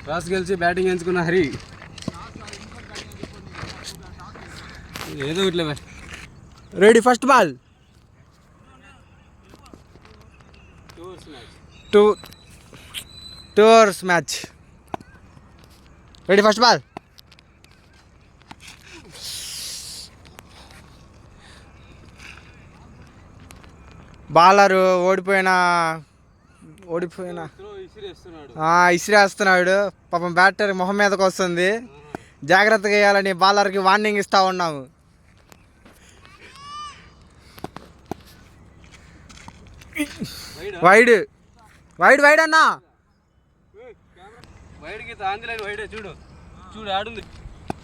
Toss గెలిచి batting ఎంచుకున్న హరి. ఏదో ఇట్లా ready first ball. Two overs match. Ready first ball. Bowler ఓడిపోయినా ఇసిరేస్తున్నాడు. పాపం బ్యాటర్ మొహం మీదకి వస్తుంది. జాగ్రత్తగా వేయాలని బాలర్కి వార్నింగ్ ఇస్తా ఉన్నాము. వైడ్ వైడ్ వైడ్ అన్నా.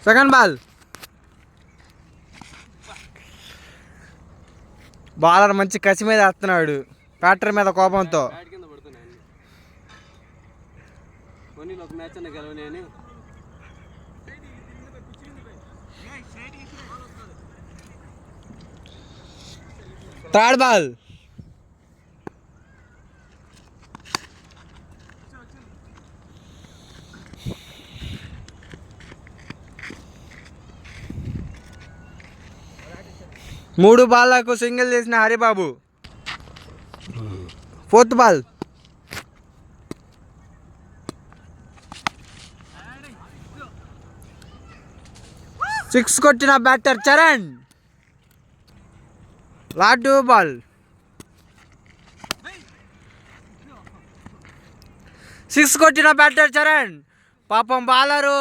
Second ball. బాలర్ మంచి కసి మీద వేస్తున్నాడు బ్యాటర్ మీద కోపంతో. Third ball. మూడు బాల్లకు సింగిల్ చేసిన హరిబాబు. Fourth ball. సిక్స్ కొట్టిన batter Charan. Last ball. Six కొట్టిన బ్యాటర్ చరణ్. పాపం బాలరు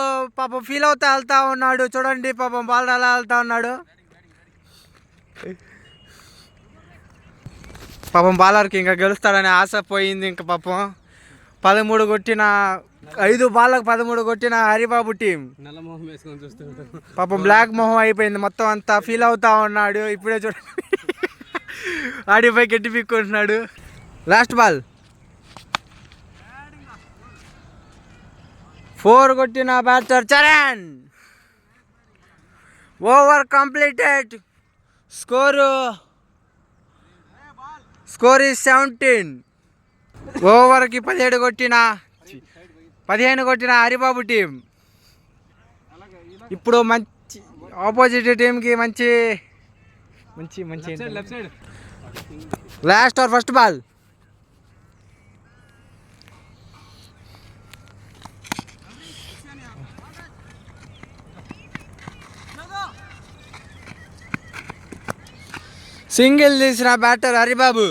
ఫీల్ అవుతా వెళ్తా ఉన్నాడు. చూడండి పాపం బాలర్ ఎలా వెళ్తా ఉన్నాడు. పాపం బాలర్కి ఇంకా గెలుస్తాడని ఆశ పోయింది. ఇంకా పాపం 13 కొట్టిన 5 బాళ్ళకు 13 కొట్టిన హరిబాబు టీం పాపం బ్లాక్ మొహం అయిపోయింది. మొత్తం అంతా ఫీల్ అవుతా ఉన్నాడు. ఇప్పుడే చూడండి ఆడిపై గట్టి పీక్కుంటున్నాడు. Last ball. 4 కొట్టిన batter Charan. Over completed. Score is 17. ఓవర్కి 15 కొట్టిన హరిబాబు టీం. ఇప్పుడు మంచి ఆపోజిట్ టీంకి మంచి last over first ball. Single తీసిన బ్యాటర్ హరిబాబు.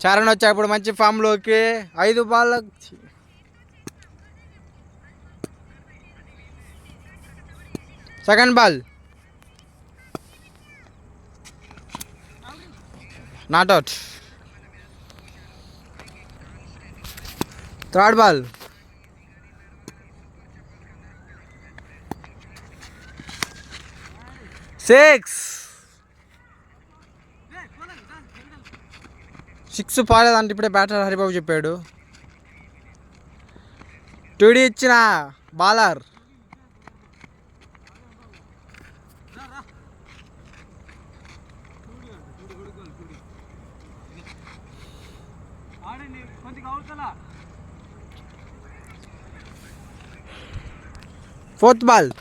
చరణ్ వచ్చా ఇప్పుడు మంచి ఫామ్లోకి. 5 ball. Second ball. Not out. Third ball. 6 పాలేదంటే ఇప్పుడే బ్యాటర్ హరిబాబు చెప్పాడు. 2D ఇచ్చిన బాలర్. Fourth ball.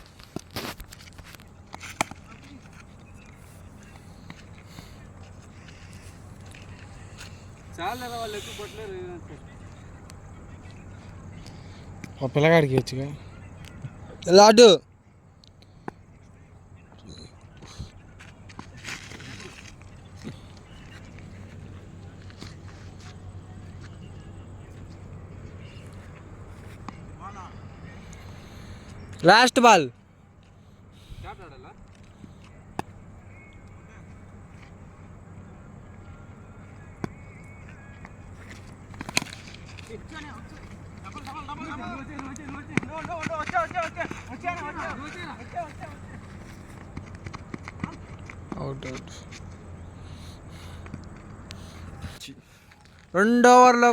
పిల్లగాడికి వచ్చుగా లాడు. Last ball. రెండు ఓవర్లో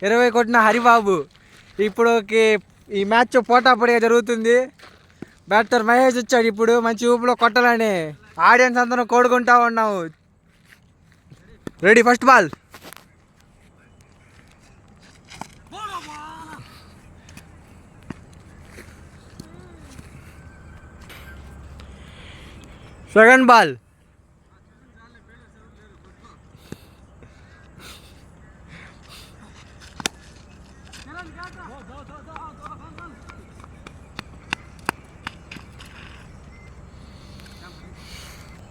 20 కొట్టిన హరిబాబు. ఇప్పుడు ఈ మ్యాచ్ పోటాపోటీగా జరుగుతుంది. బ్యాటర్ మహేష్ వచ్చాడు ఇప్పుడు మంచి ఊపులో కొట్టాలని ఆడియన్స్ అందరం కోడుకుంటా ఉన్నాము. Ready first ball. Second ball.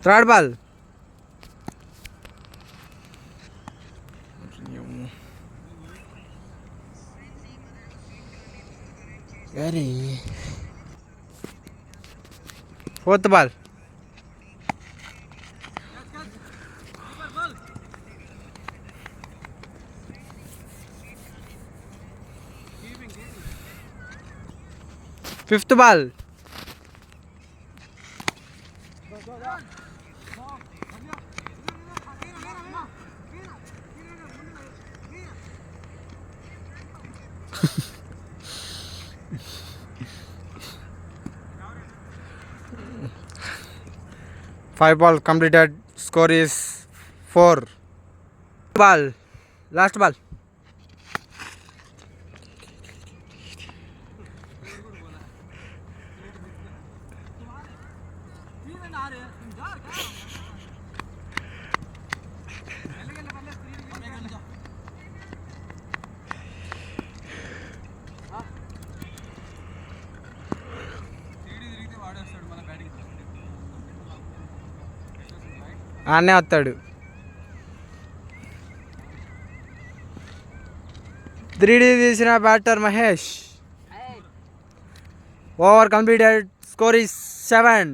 Third ball. Fourth ball. Fifth ball. Five ball completed. Score is 4. Ball. Last ball. ఆనే వస్తాడు. 3D తీసిన batter Mahesh. Over completed. Score is 7.